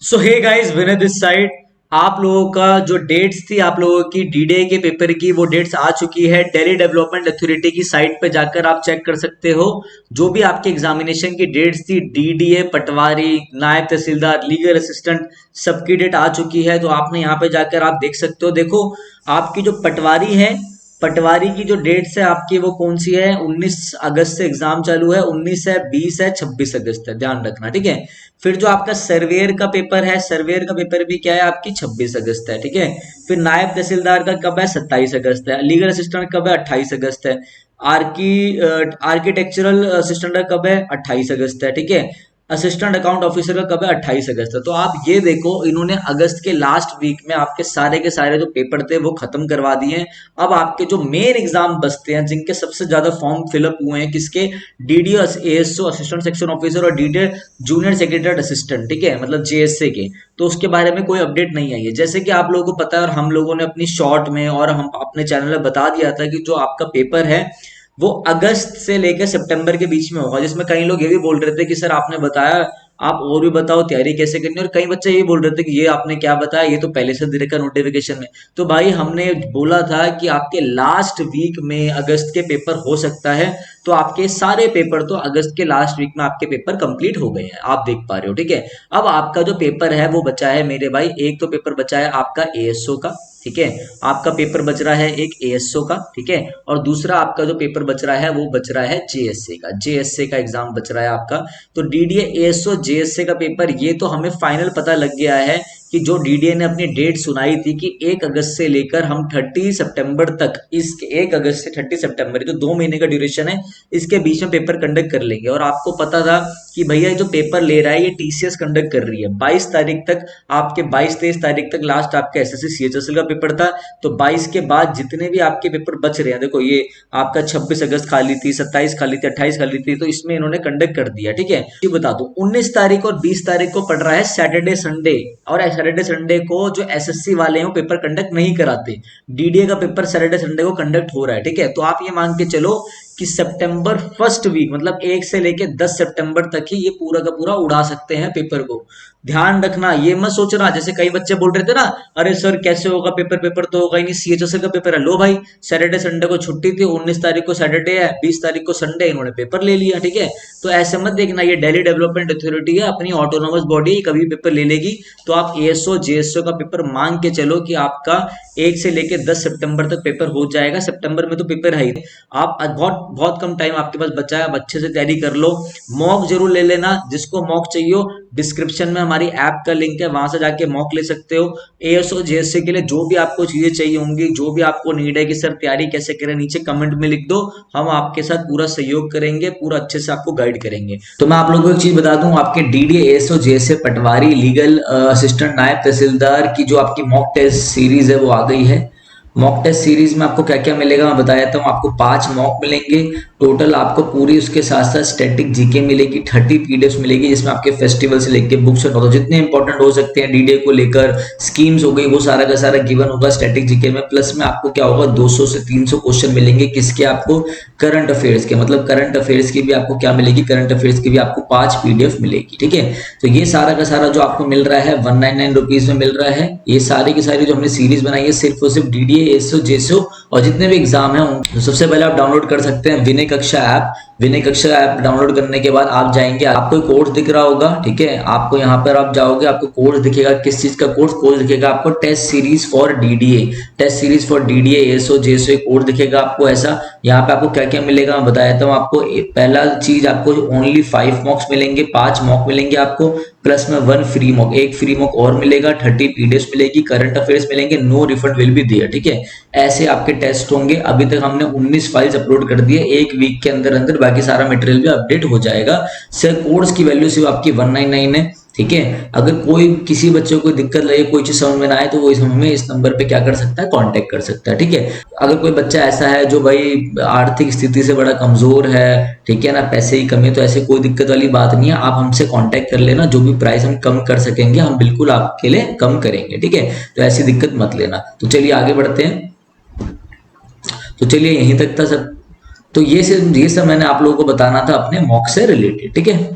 So hey guys, Vinay this side. आप लोगों का जो डेट्स थी, आप लोगों की डीडीए के पेपर की, वो डेट्स आ चुकी है। दिल्ली डेवलपमेंट अथॉरिटी की साइट पे जाकर आप चेक कर सकते हो। जो भी आपके एग्जामिनेशन की डेट्स थी, डीडीए, पटवारी, नायब तहसीलदार, लीगल असिस्टेंट, सबकी डेट आ चुकी है। तो आपने यहाँ पे जाकर आप देख सकते हो। देखो, आपकी जो पटवारी है, पटवारी की जो डेट्स है आपकी, वो कौन सी है? 19 अगस्त से एग्जाम चालू है। 19 है, 20 है, 26 अगस्त है, ध्यान रखना, ठीक है। फिर जो आपका सर्वेयर का पेपर है, सर्वेयर का पेपर भी क्या है आपकी? 26 अगस्त है, ठीक है। फिर नायब तहसीलदार का कब है? 27 अगस्त है। लीगल असिस्टेंट कब है? 28 अगस्त है। आर्की आर्किटेक्चरल असिस्टेंट का कब है? 28 अगस्त है, ठीक है। असिस्टेंट अकाउंट ऑफिसर का कब है? 28 अगस्त है। तो आप ये देखो, इन्होंने अगस्त के लास्ट वीक में आपके सारे के सारे जो पेपर थे वो खत्म करवा दिए हैं। अब आपके जो मेन एग्जाम बचते हैं, जिनके सबसे ज्यादा फॉर्म फिलअप हुए हैं, किसके? DDO, ASO, assistant section officer, और डीडीओ जूनियर सेक्रेटरी असिस्टेंट, ठीक है, मतलब जेएसए के। तो उसके बारे में कोई अपडेट नहीं आई है। जैसे कि आप लोगों को पता है, और हम लोगों ने अपनी शॉर्ट में और हम अपने चैनल में बता दिया था कि जो आपका पेपर है वो अगस्त से लेकर सितंबर के बीच में होगा। जिसमें कई लोग ये भी बोल रहे थे कि सर आपने बताया, आप और भी बताओ तैयारी कैसे करनी है। और कई बच्चे ये बोल रहे थे कि ये आपने क्या बताया, ये तो पहले से दे रखा नोटिफिकेशन में। तो भाई, हमने बोला था कि आपके लास्ट वीक में अगस्त के पेपर हो सकता है। तो आपके सारे पेपर तो अगस्त के लास्ट वीक में आपके पेपर कंप्लीट हो गए हैं, आप देख पा रहे हो, ठीक है। अब आपका जो पेपर है वो बचा है मेरे भाई, एक तो पेपर बचा है आपका एएसओ का, ठीक है। आपका पेपर बच रहा है एक एएसओ का, ठीक है। और दूसरा आपका जो पेपर बच रहा है वो बच रहा है जेएसए का। जेएसए का एग्जाम बच रहा है आपका। तो डीडीए, एएसओ, जेएसए का पेपर, ये तो हमें फाइनल पता लग गया है कि जो डीडीए ने अपनी डेट सुनाई थी कि 1 अगस्त से लेकर हम 30 सितंबर तक, इस 1 अगस्त से 30 सितंबर, जो 2 महीने का ड्यूरेशन है, इसके बीच में पेपर कंडक्ट कर लेंगे। और आपको पता था कि भैया जो पेपर ले रहा है ये टीसीएस कंडक्ट कर रही है। 22 तारीख तक आपके, 22-23 तारीख तक लास्ट आपका एसएससी सीएचएसएल का पेपर था। तो 22 के बाद जितने भी आपके पेपर बच रहे हैं, देखो ये आपका 26 अगस्त खाली थी, 27 खाली थी, 28 खाली थी, तो इसमें इन्होंने कंडक्ट कर दिया, ठीक है। ये बता दूं, 19 तारीख और 20 तारीख को पड़ रहा है सैटरडे संडे। और सैटरडे संडे को जो एसएससी वाले हैं वो पेपर कंडक्ट नहीं कराते। डीडीए का पेपर सैटरडे संडे को कंडक्ट हो रहा है, ठीक है। तो आप ये मान के चलो कि सितंबर फर्स्ट वीक, मतलब 1 से लेके 10 सितंबर तक ही ये पूरा का पूरा उड़ा सकते हैं पेपर को। ध्यान रखना, ये मत सोचना जैसे कई बच्चे बोल रहे थे ना, अरे सर कैसे होगा पेपर, पेपर तो होगा ही नहीं, सीएचएसएल का पेपर है। लो भाई, सैटरडे संडे को छुट्टी थी, 19 तारीख को सैटरडे है, 20 तारीख को संडे, इन्होंने पेपर ले लिया, ठीक है। तो ऐसे मत देखना, ये दिल्ली डेवलपमेंट अथॉरिटी है, अपनी ऑटोनोमस बॉडी है, कभी पेपर ले लेगी। तो आप एएसओ, जेएसओ का पेपर मांग के चलो कि आपका 1 से लेके 10 सितंबर तक पेपर हो जाएगा। सितंबर में तो पेपर है ही। आप बहुत बहुत कम टाइम आपके पास बचा है, आप अच्छे से तैयारी कर लो। मॉक जरूर ले लेना, जिसको मॉक चाहिए डिस्क्रिप्शन में हमारी ऐप का लिंक है, वहां से जाके मॉक ले सकते हो। एएसओ, जेएसए के लिए जो भी आपको चीजें चाहिए होंगी, जो भी आपको नीड है कि सर तैयारी कैसे करें, नीचे कमेंट में लिख दो। हम आपके साथ पूरा सहयोग करेंगे, पूरा अच्छे से आपको गाइड करेंगे। तो मैं आप लोगों को एक चीज बता दूं, आपके डीडीए, एएसओ, जेएसए, पटवारी, लीगल असिस्टेंट, नायब तहसीलदार की जो आपकी मॉक टेस्ट सीरीज है वो आ गई है। मॉक टेस्ट सीरीज में आपको क्या क्या मिलेगा मैं बता देता हूँ। आपको 5 मॉक मिलेंगे टोटल। आपको पूरी उसके साथ साथ स्टैटिक जीके मिलेगी, 30 पीडीएफ मिलेगी, जिसमें आपके फेस्टिवल से लेके बुक्स और नोट्स जितने इंपॉर्टेंट हो सकते हैं डीडीए को लेकर, स्कीम्स हो गई, वो सारा का सारा गिवन होगा स्टैटिक जीके में। प्लस में आपको क्या होगा, 200 से 300 क्वेश्चन मिलेंगे, किसके? आपको करंट अफेयर्स के, मतलब करंट अफेयर्स की भी आपको क्या मिलेगी, करंट अफेयर्स की भी आपको 5 पीडीएफ मिलेगी, ठीक है। तो ये सारा का सारा जो आपको मिल रहा है 199 रुपीज में मिल रहा है। ये सारी की सारी जो हमने सीरीज बनाई है सिर्फ और सिर्फ डीडीए, एएसओ, जेएसओ और जितने भी एग्जाम है। तो सबसे पहले आप डाउनलोड कर सकते हैं विनय कक्षा ऐप। विनय कक्षा ऐप डाउनलोड करने के बाद आप जाएंगे, आपको कोर्स दिख रहा होगा, ठीक है। आपको यहाँ पर आप जाओगे, आपको कोर्स दिखेगा, किस चीज का कोर्स? कोर्स दिखेगा आपको test series for DDA, test series for DDA, ASO, JSO course दिखेगा आपको ऐसा। यहाँ पे आपको क्या क्या मिलेगा मैं बता देता हूँ आपको। पहला चीज, आपको ओनली 5 मॉक्स मिलेंगे, 5 मॉक मिलेंगे आपको, प्लस में 1 फ्री मॉक, एक फ्री मॉक और मिलेगा, 30 पीडीएफ मिलेगी, करंट अफेयर्स मिलेंगे, no refund will be there, ठीक है। ऐसे आपके टेस्ट होंगे। अभी तक हमने 19 फाइल्स अपलोड कर दिए, एक वीक के अंदर अंदर बाकी सारा मटेरियल भी अपडेट हो जाएगा। सर कोर्स की वैल्यू सिर्फ आपकी 199 है, ठीक है। अगर कोई किसी बच्चे को कोई दिक्कत लगे, कोई चीज समझ में ना आए, तो वो हमें इस नंबर पे क्या कर सकता है, कांटेक्ट कर सकता है, ठीक है। अगर कोई बच्चा ऐसा है जो भाई आर्थिक स्थिति से बड़ा कमजोर है, ठीक है ना, पैसे की कमी है, तो ऐसे कोई दिक्कत वाली बात नहीं है, आप हमसे कांटेक्ट कर लेना। जो भी प्राइस हम कम कर सकेंगे हम बिल्कुल आपके लिए कम करेंगे, ठीक है। तो ऐसी दिक्कत मत लेना। तो चलिए आगे बढ़ते हैं। तो चलिए यहीं तक था सब। तो ये सब मैंने आप लोगों को बताना था अपने मॉक से रिलेटेड, ठीक है।